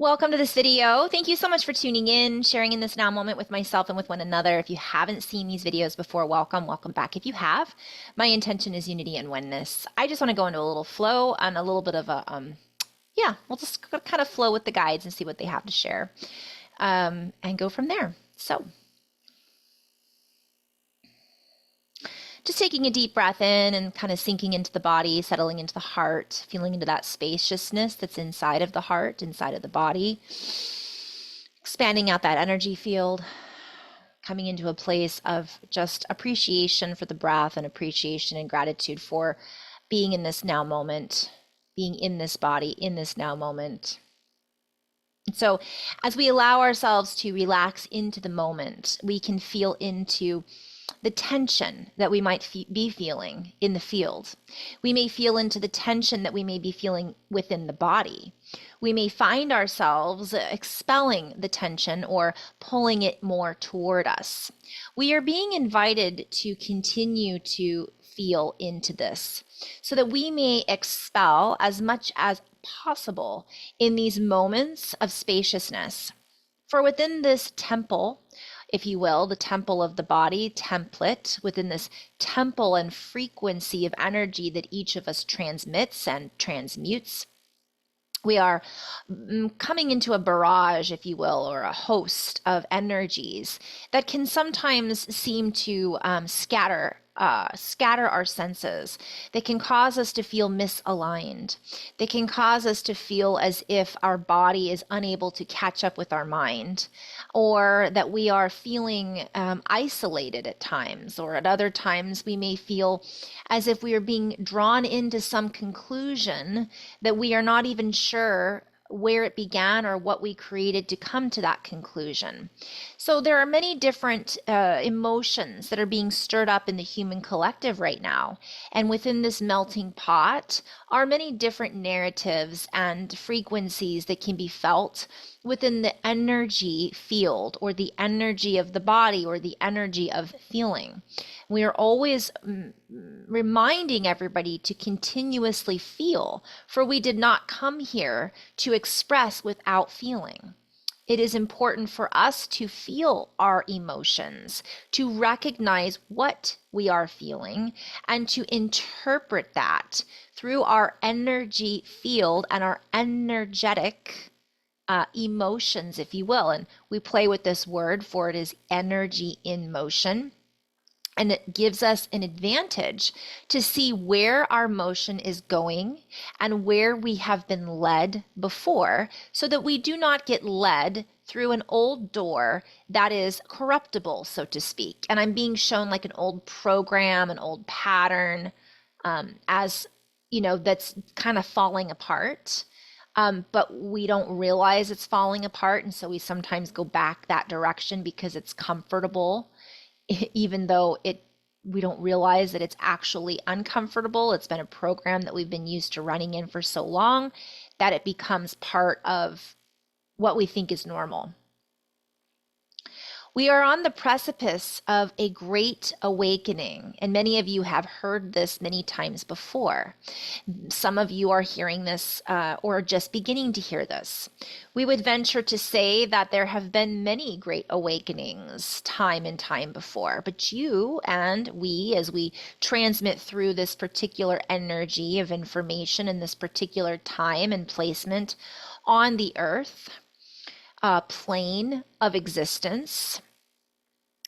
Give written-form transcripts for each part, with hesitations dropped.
Welcome to this video. Thank you so much for tuning in, sharing in this now moment with myself and with one another. If you haven't seen these videos before, welcome back. If you have, my intention is unity and oneness. I just want to go into a little flow and a little bit of a, yeah, we'll just kind of flow with the guides and see what they have to share and go from there. So just taking a deep breath in and kind of sinking into the body, settling into the heart, feeling into that spaciousness that's inside of the heart, inside of the body, expanding out that energy field, coming into a place of just appreciation for the breath and appreciation and gratitude for being in this now moment, being in this body, in this now moment. And so as we allow ourselves to relax into the moment, we can feel into the tension that we might be feeling in the field. We may feel into the tension that we may be feeling within the body. We may find ourselves expelling the tension or pulling it more toward us. We are being invited to continue to feel into this so that we may expel as much as possible in these moments of spaciousness. For within this temple, if you will, the temple of the body, template, within this temple and frequency of energy that each of us transmits and transmutes, we are coming into a barrage, if you will, or a host of energies that can sometimes seem to scatter our senses. They can cause us to feel misaligned. They can cause us to feel as if our body is unable to catch up with our mind, or that we are feeling isolated at times, or at other times we may feel as if we are being drawn into some conclusion that we are not even sure where it began or what we created to come to that conclusion. So there are many different emotions that are being stirred up in the human collective right now. And within this melting pot are many different narratives and frequencies that can be felt within the energy field or the energy of the body or the energy of feeling. We are always reminding everybody to continuously feel, for we did not come here to express without feeling. It is important for us to feel our emotions, to recognize what we are feeling, and to interpret that through our energy field and our energetic emotions, if you will. And we play with this word, for it is energy in motion. And it gives us an advantage to see where our motion is going and where we have been led before, so that we do not get led through an old door that is corruptible, so to speak. And I'm being shown like an old program, an old pattern, as you know, that's kind of falling apart. But we don't realize it's falling apart. And so we sometimes go back that direction because it's comfortable, even though we don't realize that it's actually uncomfortable. It's been a program that we've been used to running in for so long that it becomes part of what we think is normal. We are on the precipice of a great awakening, and many of you have heard this many times before. Some of you are hearing this or just beginning to hear this. We would venture to say that there have been many great awakenings time and time before, but you and we, as we transmit through this particular energy of information in this particular time and placement on the earth, plane of existence,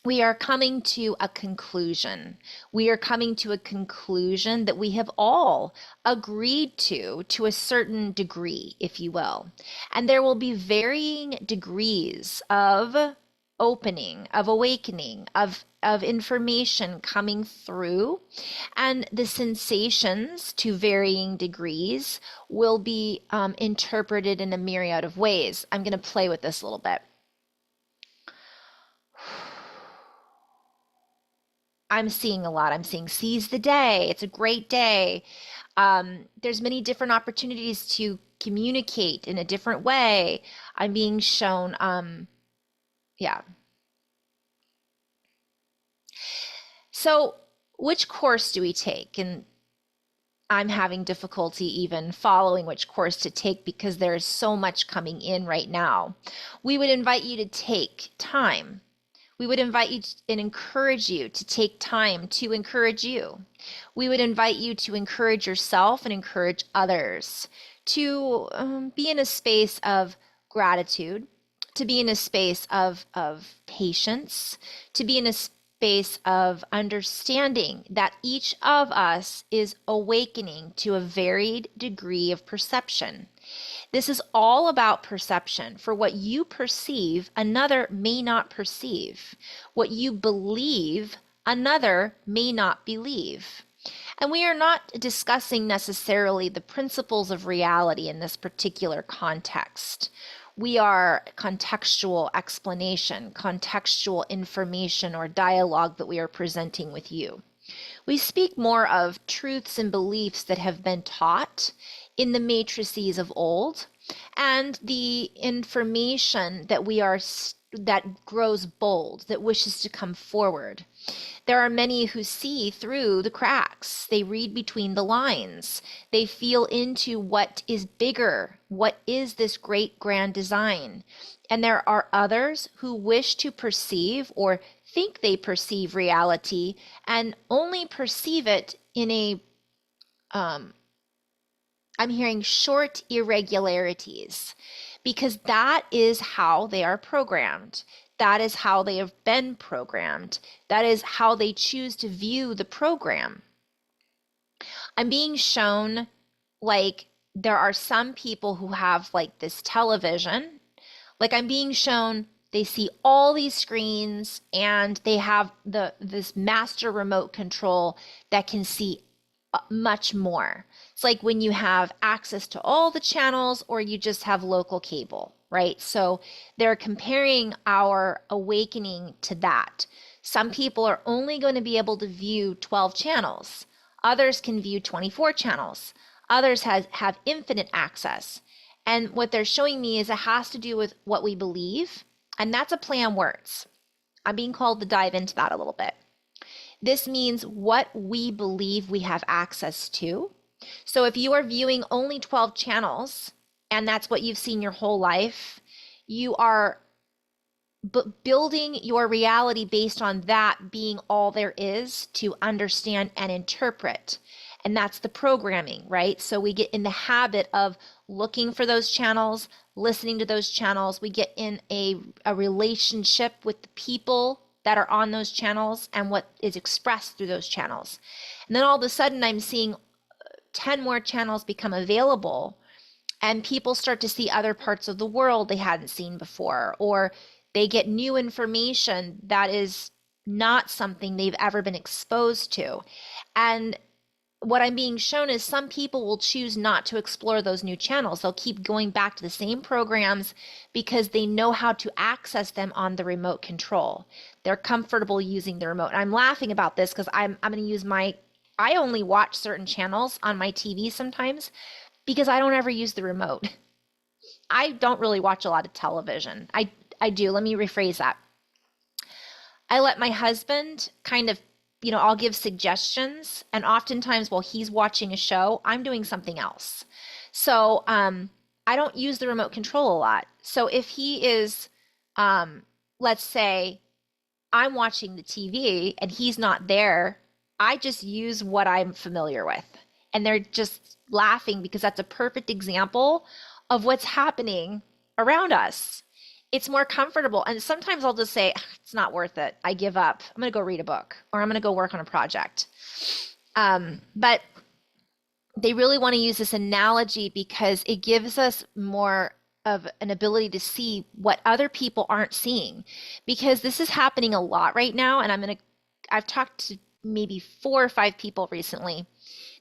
we are coming to a conclusion. We are coming to a conclusion that we have all agreed to a certain degree, if you will. And there will be varying degrees of opening, of awakening, of information coming through. And the sensations, to varying degrees, will be interpreted in a myriad of ways. I'm going to play with this a little bit. I'm seeing a lot. I'm seeing seize the day. It's a great day. There's many different opportunities to communicate in a different way. I'm being shown, yeah. So which course do we take? And I'm having difficulty even following which course to take because there's so much coming in right now. We would invite you to take time. We would invite you and encourage you to take time to encourage you. We would invite you to encourage yourself and encourage others, to be in a space of gratitude, to be in a space of patience, to be in a space of understanding that each of us is awakening to a varied degree of perception. This is all about perception. For what you perceive, another may not perceive. What you believe, another may not believe. And we are not discussing necessarily the principles of reality in this particular context. We are contextual explanation, contextual information or dialogue that we are presenting with you. We speak more of truths and beliefs that have been taught in the matrices of old, and the information that grows bold, that wishes to come forward. There are many who see through the cracks. They read between the lines. They feel into what is bigger. What is this great grand design? And there are others who wish to perceive or think they perceive reality and only perceive it in a I'm hearing short irregularities, because that is how they are programmed. That is how they have been programmed. That is how they choose to view the program. I'm being shown, like, there are some people who have like this television. Like, I'm being shown they see all these screens and they have this master remote control that can see much more. It's like when you have access to all the channels or you just have local cable, right? So they're comparing our awakening to that. Some people are only going to be able to view 12 channels. Others can view 24 channels. Others have infinite access. And what they're showing me is it has to do with what we believe, and that's a play on words. I'm being called to dive into that a little bit. This means what we believe we have access to. So if you are viewing only 12 channels and that's what you've seen your whole life, you are building your reality based on that being all there is to understand and interpret. And that's the programming, right? So we get in the habit of looking for those channels, listening to those channels. We get in a relationship with the people that are on those channels and what is expressed through those channels. And then all of a sudden I'm seeing 10 more channels become available, and people start to see other parts of the world they hadn't seen before, or they get new information that is not something they've ever been exposed to. And what I'm being shown is some people will choose not to explore those new channels. They'll keep going back to the same programs because they know how to access them on the remote control. They're comfortable using the remote. And I'm laughing about this because I'm going to use I only watch certain channels on my TV sometimes because I don't ever use the remote. I don't really watch a lot of television. I do. Let me rephrase that. I let my husband kind of, I'll give suggestions, and oftentimes while he's watching a show, I'm doing something else. So I don't use the remote control a lot. So if he is, let's say, I'm watching the TV and he's not there, I just use what I'm familiar with. And they're just laughing because that's a perfect example of what's happening around us. It's more comfortable. And sometimes I'll just say, it's not worth it. I give up. I'm going to go read a book, or I'm going to go work on a project. But they really want to use this analogy because it gives us more of an ability to see what other people aren't seeing, because this is happening a lot right now. And I've talked to maybe 4 or 5 people recently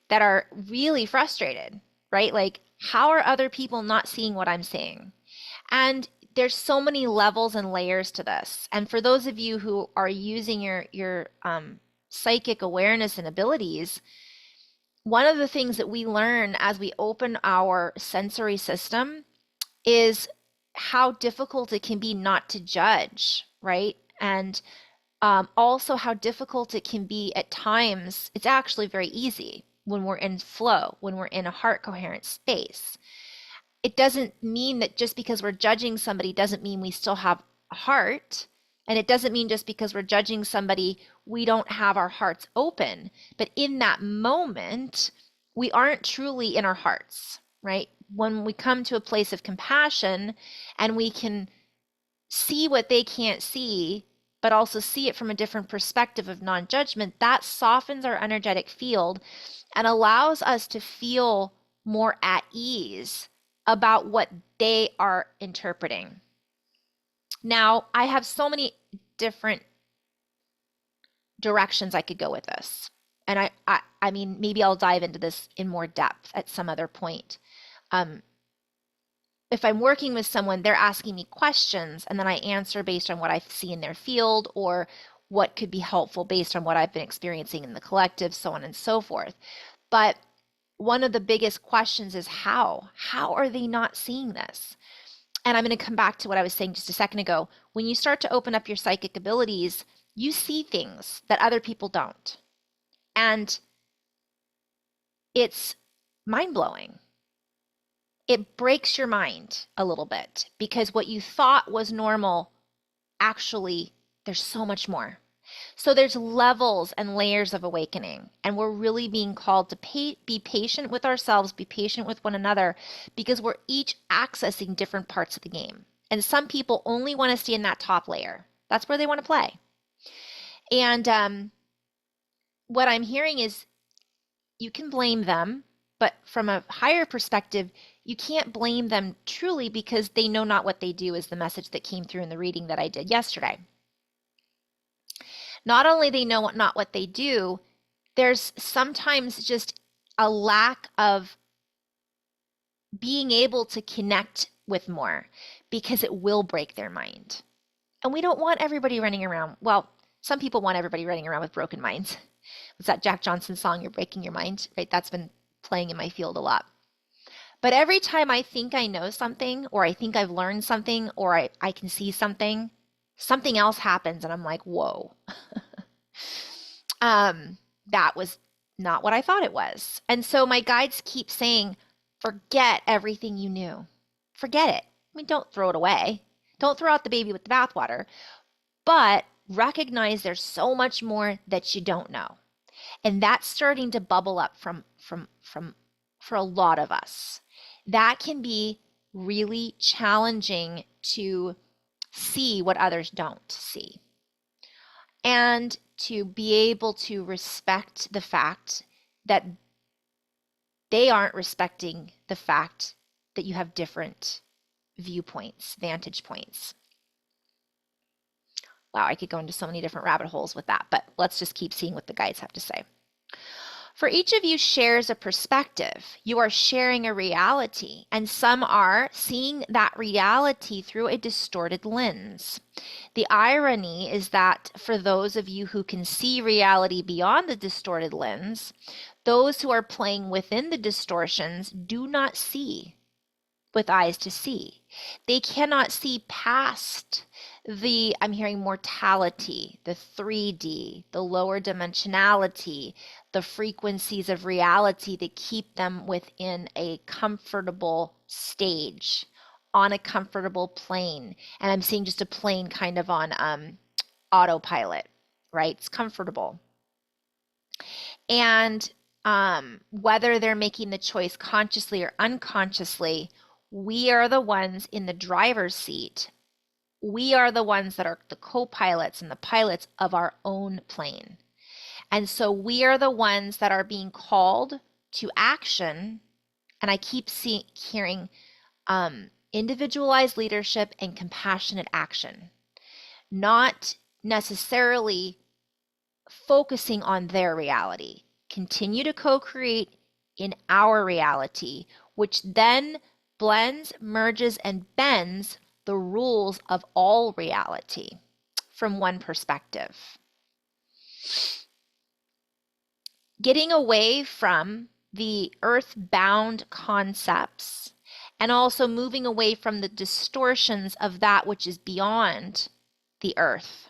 that are really frustrated, right? Like, how are other people not seeing what I'm seeing? And there's so many levels and layers to this. And for those of you who are using your psychic awareness and abilities, one of the things that we learn as we open our sensory system is how difficult it can be not to judge, right? And also how difficult it can be at times. It's actually very easy. when we're in flow, when we're in a heart coherent space. It doesn't mean that just because we're judging somebody doesn't mean we still have a heart. And it doesn't mean just because we're judging somebody, we don't have our hearts open. But in that moment, we aren't truly in our hearts, right? When we come to a place of compassion and we can see what they can't see, but also see it from a different perspective of non-judgment, that softens our energetic field and allows us to feel more at ease about what they are interpreting. Now, I have so many different directions I could go with this. And I mean, maybe I'll dive into this in more depth at some other point. If I'm working with someone, they're asking me questions and then I answer based on what I see in their field or what could be helpful based on what I've been experiencing in the collective, so on and so forth. But one of the biggest questions is how? How are they not seeing this? And I'm going to come back to what I was saying just a second ago. When you start to open up your psychic abilities, you see things that other people don't. And it's mind-blowing. It breaks your mind a little bit because what you thought was normal, actually, there's so much more. So there's levels and layers of awakening, and we're really being called to be patient with ourselves, be patient with one another, because we're each accessing different parts of the game. And some people only want to stay in that top layer. That's where they want to play. And what I'm hearing is you can blame them, but from a higher perspective, you can't blame them truly because they know not what they do is the message that came through in the reading that I did yesterday. Not only they know not what they do, there's sometimes just a lack of being able to connect with more because it will break their mind. And we don't want everybody running around. Well, some people want everybody running around with broken minds. What's that Jack Johnson song, You're Breaking Your Mind, right? That's been playing in my field a lot. But every time I think I know something, or I think I've learned something, or I can see something, something else happens and I'm like, whoa. That was not what I thought it was. And so my guides keep saying, forget everything you knew. Forget it. I mean, don't throw it away. Don't throw out the baby with the bathwater, but recognize there's so much more that you don't know. And that's starting to bubble up for a lot of us. That can be really challenging to see what others don't see. And to be able to respect the fact that they aren't respecting the fact that you have different viewpoints, vantage points. Wow, I could go into so many different rabbit holes with that, but let's just keep seeing what the guides have to say. For each of you shares a perspective. You are sharing a reality, and some are seeing that reality through a distorted lens. The irony is that for those of you who can see reality beyond the distorted lens, those who are playing within the distortions do not see with eyes to see. They cannot see past I'm hearing mortality, the 3D, the lower dimensionality, the frequencies of reality that keep them within a comfortable stage, on a comfortable plane. And I'm seeing just a plane kind of on autopilot, right? It's comfortable. And whether they're making the choice consciously or unconsciously, we are the ones in the driver's seat. We are the ones that are the co-pilots and the pilots of our own plane. And so we are the ones that are being called to action. And I keep hearing individualized leadership and compassionate action, not necessarily focusing on their reality. Continue to co-create in our reality, which then blends, merges, and bends the rules of all reality from one perspective. Getting away from the earth-bound concepts and also moving away from the distortions of that which is beyond the earth,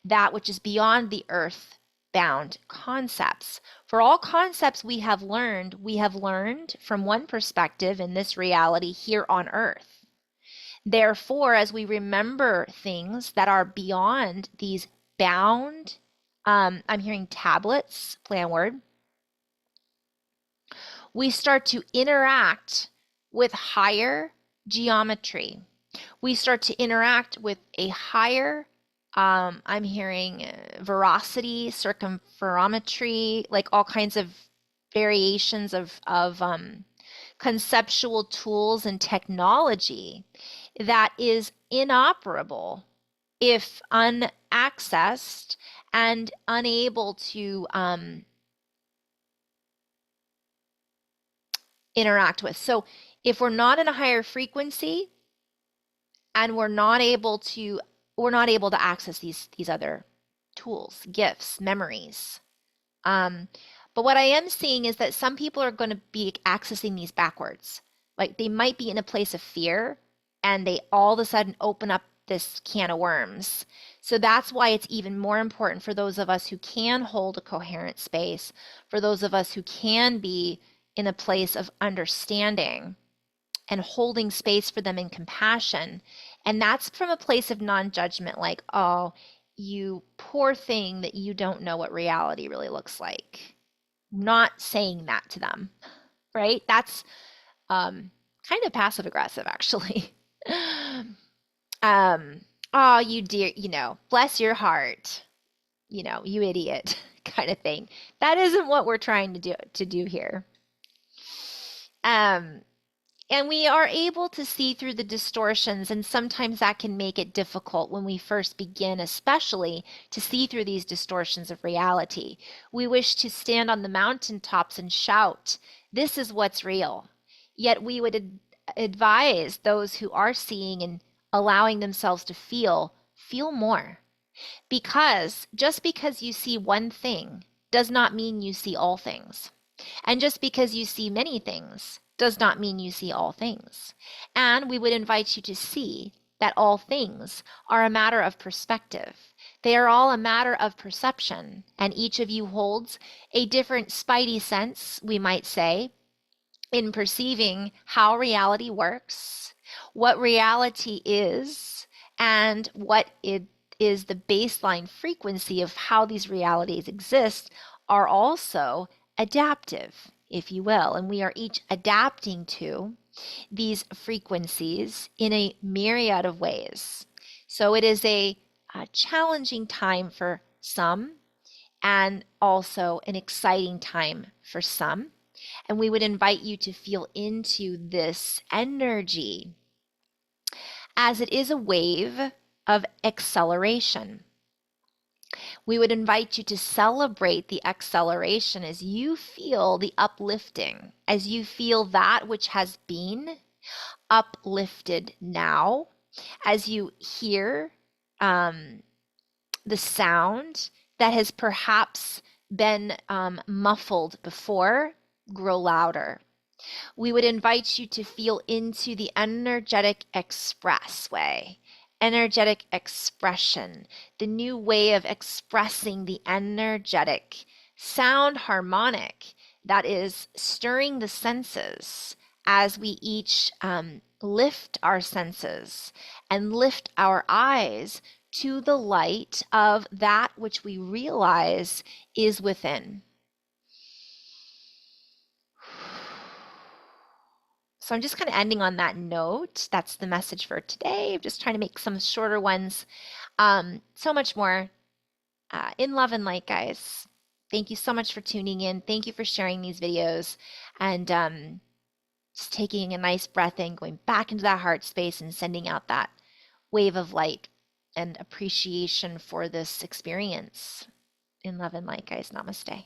that which is beyond the earth bound concepts. For all concepts we have learned from one perspective in this reality here on earth. Therefore, as we remember things that are beyond these bound, I'm hearing tablets, play on word, we start to interact with higher geometry. We start to interact with a higher, I'm hearing veracity, circumferometry, like all kinds of variations of conceptual tools and technology that is inoperable if unaccessed and unable to interact with. So if we're not in a higher frequency and we're not able to access these other tools, gifts, memories. But what I am seeing is that some people are going to be accessing these backwards. Like they might be in a place of fear and they all of a sudden open up this can of worms. So that's why it's even more important for those of us who can hold a coherent space, for those of us who can be in a place of understanding and holding space for them in compassion. And that's from a place of non-judgment, like, oh, you poor thing that you don't know what reality really looks like. Not saying that to them, right? That's kind of passive aggressive, actually. Oh, you dear, bless your heart, you idiot, kind of thing. That isn't what we're trying to do here. And we are able to see through the distortions, and sometimes that can make it difficult when we first begin, especially to see through these distortions of reality. We wish to stand on the mountaintops and shout, "This is what's real." Yet we would advise those who are seeing and allowing themselves to feel more. Because just because you see one thing does not mean you see all things. And just because you see many things does not mean you see all things. And we would invite you to see that all things are a matter of perspective. They are all a matter of perception, and each of you holds a different spidey sense, we might say, in perceiving how reality works, what reality is, and what it is the baseline frequency of how these realities exist are also adaptive, if you will. And we are each adapting to these frequencies in a myriad of ways. So it is a challenging time for some and also an exciting time for some. And we would invite you to feel into this energy as it is a wave of acceleration. We would invite you to celebrate the acceleration as you feel the uplifting, as you feel that which has been uplifted now, as you hear the sound that has perhaps been muffled before grow louder. We would invite you to feel into the energetic expressway, energetic expression, the new way of expressing the energetic sound harmonic that is stirring the senses as we each lift our senses and lift our eyes to the light of that which we realize is within. So I'm just kind of ending on that note. That's the message for today. I'm just trying to make some shorter ones. So much more in love and light, guys. Thank you so much for tuning in. Thank you for sharing these videos and just taking a nice breath in, going back into that heart space and sending out that wave of light and appreciation for this experience. In love and light, guys. Namaste.